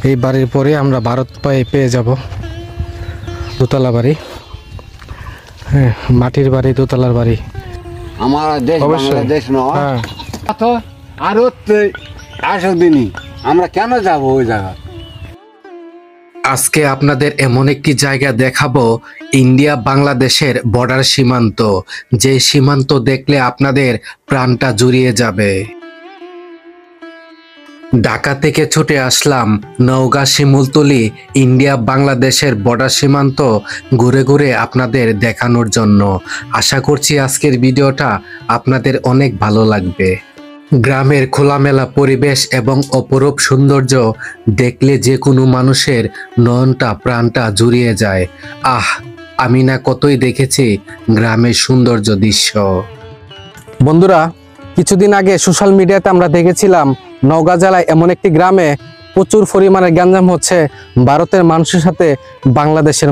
এই বাড়ির পরে আমরা ভারত পেয়ে যাব দোতলা বাড়ি। হ্যাঁ, মাটির বাড়ি, দোতলার বাড়ি। আমার দেশ বাংলাদেশ নয় তো, আর 8 দিনই আমরা কেন যাব ওই জায়গা? আজকে আপনাদের এমন একটি জায়গা দেখাবো, ইন্ডিয়া বাংলাদেশের বর্ডার সীমান্ত, যে সীমান্ত দেখলে আপনাদের প্রাণটা জুড়িয়ে যাবে। ঢাকা থেকে ছুটে আসলাম নওগাঁ শিমুলতলি ইন্ডিয়া বাংলাদেশের বর্ডার সীমান্ত ঘুরে ঘুরে আপনাদের দেখানোর জন্য। আশা করছি আজকের ভিডিওটা আপনাদের অনেক ভালো লাগবে। গ্রামের খোলামেলা পরিবেশ এবং অপরূপ সৌন্দর্য দেখলে যে কোনো মানুষের নয়নটা প্রাণটা জুড়িয়ে যায়। আমি না কতই দেখেছি গ্রামের সৌন্দর্য দৃশ্য। বন্ধুরা, কিছুদিন আগে সোশ্যাল মিডিয়াতে আমরা দেখেছিলাম নওগাঁ জেলায় এমন একটি গ্রামে প্রচুর পরিমাণে গ্যাঞ্জাম হচ্ছে ভারতের মানুষের সাথে বাংলাদেশের